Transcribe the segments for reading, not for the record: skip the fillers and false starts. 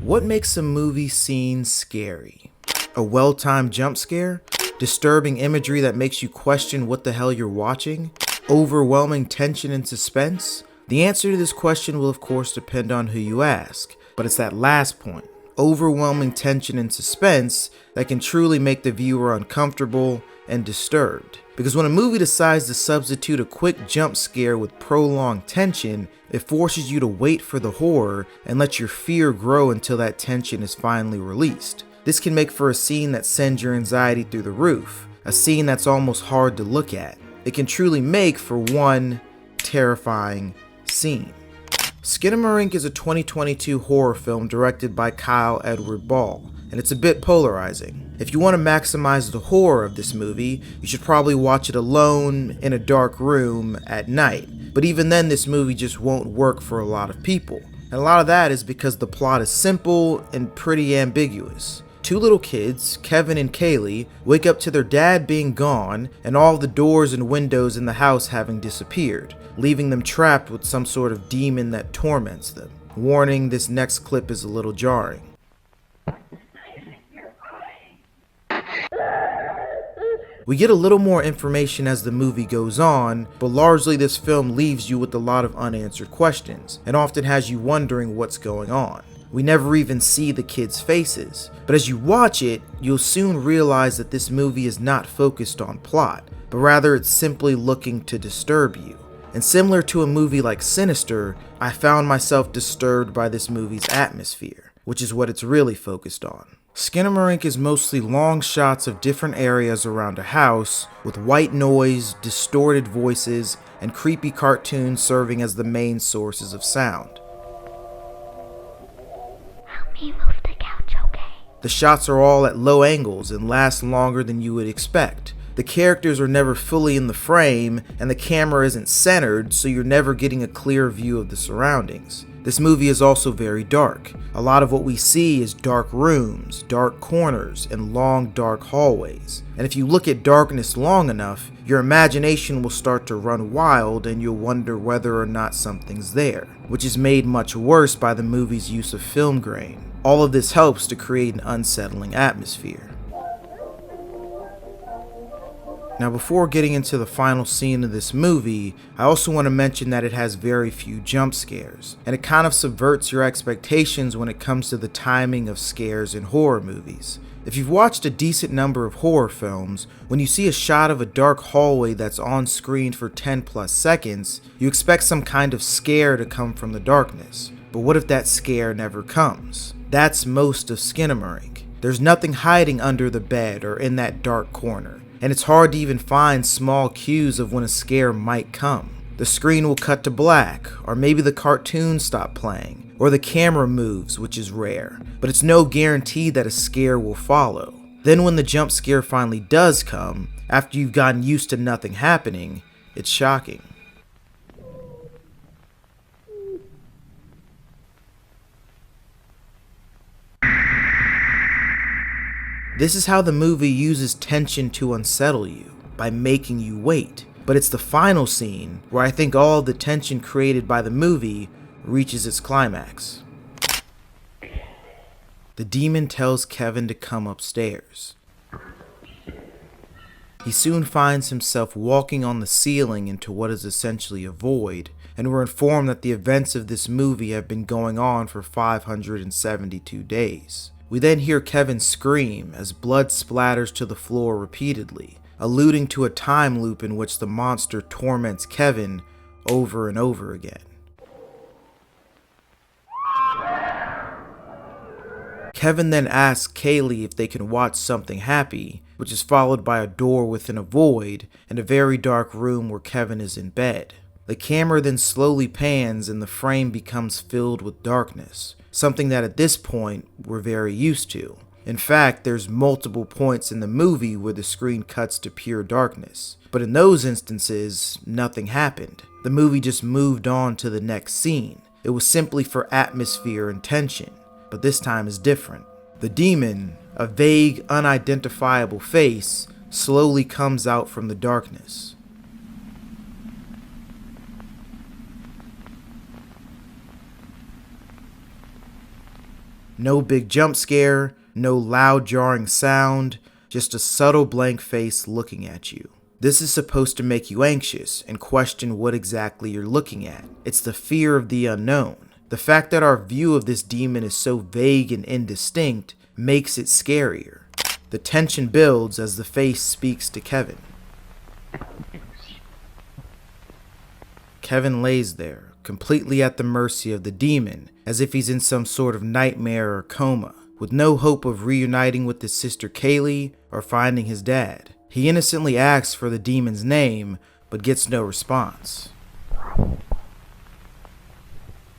What makes a movie scene scary? A well-timed jump scare? Disturbing imagery that makes you question what the hell you're watching? Overwhelming tension and suspense? The answer to this question will of course depend on who you ask, but it's that last point, overwhelming tension and suspense, that can truly make the viewer uncomfortable and disturbed. Because when a movie decides to substitute a quick jump scare with prolonged tension, it forces you to wait for the horror and let your fear grow until that tension is finally released. This can make for a scene that sends your anxiety through the roof, a scene that's almost hard to look at. It can truly make for one terrifying scene. Skinamarink is a 2022 horror film directed by Kyle Edward Ball, and it's a bit polarizing. If you want to maximize the horror of this movie, you should probably watch it alone in a dark room at night. But even then, this movie just won't work for a lot of people. And a lot of that is because the plot is simple and pretty ambiguous. Two little kids, Kevin and Kaylee, wake up to their dad being gone and all the doors and windows in the house having disappeared, leaving them trapped with some sort of demon that torments them. Warning, this next clip is a little jarring. We get a little more information as the movie goes on, but largely this film leaves you with a lot of unanswered questions, and often has you wondering what's going on. We never even see the kids' faces, but as you watch it, you'll soon realize that this movie is not focused on plot, but rather it's simply looking to disturb you. And similar to a movie like Sinister, I found myself disturbed by this movie's atmosphere, which is what it's really focused on. Skinamarink is mostly long shots of different areas around a house, with white noise, distorted voices, and creepy cartoons serving as the main sources of sound. Help me move the couch, okay? The shots are all at low angles and last longer than you would expect. The characters are never fully in the frame, and the camera isn't centered, so you're never getting a clear view of the surroundings. This movie is also very dark. A lot of what we see is dark rooms, dark corners, and long dark hallways. And if you look at darkness long enough, your imagination will start to run wild and you'll wonder whether or not something's there, which is made much worse by the movie's use of film grain. All of this helps to create an unsettling atmosphere. Now, before getting into the final scene of this movie, I also want to mention that it has very few jump scares, and it kind of subverts your expectations when it comes to the timing of scares in horror movies. If you've watched a decent number of horror films, when you see a shot of a dark hallway that's on screen for 10 plus seconds, you expect some kind of scare to come from the darkness. But what if that scare never comes? That's most of Skinamarink. There's nothing hiding under the bed or in that dark corner, and it's hard to even find small cues of when a scare might come. The screen will cut to black, or maybe the cartoon stops playing, or the camera moves, which is rare, but it's no guarantee that a scare will follow. Then when the jump scare finally does come, after you've gotten used to nothing happening, it's shocking. This is how the movie uses tension to unsettle you, by making you wait. But it's the final scene where I think all the tension created by the movie reaches its climax. The demon tells Kevin to come upstairs. He soon finds himself walking on the ceiling into what is essentially a void, and we're informed that the events of this movie have been going on for 572 days. We then hear Kevin scream as blood splatters to the floor repeatedly, alluding to a time loop in which the monster torments Kevin over and over again. Kevin then asks Kaylee if they can watch something happy, which is followed by a door within a void and a very dark room where Kevin is in bed. The camera then slowly pans and the frame becomes filled with darkness, something that at this point we're very used to. In fact, there's multiple points in the movie where the screen cuts to pure darkness, but in those instances, nothing happened. The movie just moved on to the next scene. It was simply for atmosphere and tension, but this time is different. The demon, a vague, unidentifiable face, slowly comes out from the darkness. No big jump scare, no loud jarring sound, just a subtle blank face looking at you. This is supposed to make you anxious and question what exactly you're looking at. It's the fear of the unknown. The fact that our view of this demon is so vague and indistinct makes it scarier. The tension builds as the face speaks to Kevin. Kevin lays there, completely at the mercy of the demon, as if he's in some sort of nightmare or coma, with no hope of reuniting with his sister Kaylee or finding his dad. He innocently asks for the demon's name, but gets no response.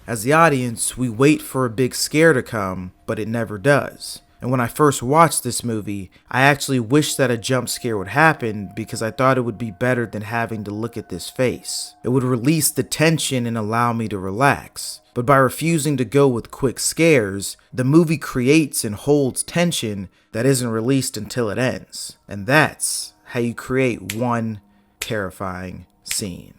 As the audience, we wait for a big scare to come, but it never does. And when I first watched this movie, I actually wished that a jump scare would happen because I thought it would be better than having to look at this face. It would release the tension and allow me to relax. But by refusing to go with quick scares, the movie creates and holds tension that isn't released until it ends. And that's how you create one terrifying scene.